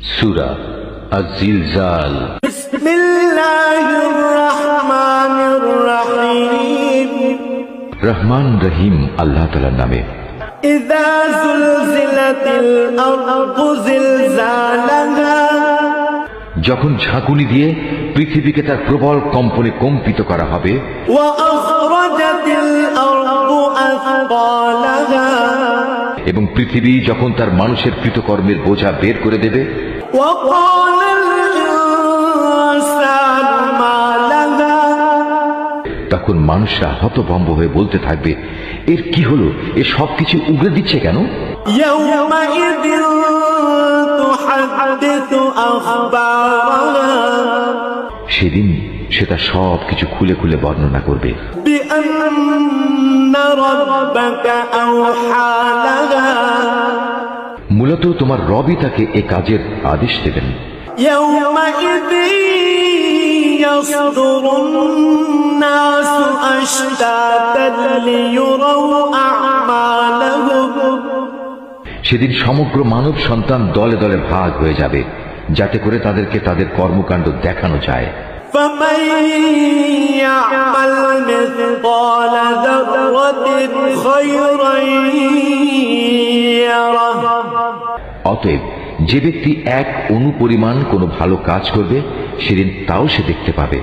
সূরা আয-জিলজাল। বিসমিল্লাহির রহমানির রহিম। রহমান রহিম আল্লাহ তাআলার নামে। ইযা যুলজিলাতিল আরদু জিলজালাহা, যখন ঝাঁকুনি দিয়ে পৃথিবীকে তার প্রবল কম্পনে কম্পিত করা হবে। ওয়া আখরাজাতিল আরদু আথকালাহা, এবং পৃথিবী যখন তার মানুষের কৃতকর্মের বোঝা বের করে দেবে। ওয়া ক্বালাল ইনসানু মা লাহা, তখন মানুষরা হতভম্ব হয়ে বলতে থাকবে, এর কি হলো? এ সবকিছু উগরে দিচ্ছে কেন? ইয়াউমাইযিন তুহাদ্দিসু আখবারাহা, সেদিন সে তার সবকিছু খুলে খুলে বর্ণনা করবে। বিআন্না রাব্বাকা আওহা লাহা, মূলত তোমার রবই তাকে এ কাজের আদেশ দেবেন। ইয়াউমাইযিন ইয়াসদুরুন নাসু আশতাতান লিয়ুরাউ আ'মালাহুম, সেদিন সমগ্র মানব সন্তান দলে দলে ভাগ হয়ে যাবে, যাতে করে তাদেরকে তাদের কর্মকাণ্ড দেখানো যায়। فمن يعمل مثقال ذرة خيرا يره, অতএব যে ব্যক্তি এক অণু পরিমাণ কোনো ভালো কাজ করবে, সেদিন তাও সে দেখতে পাবে।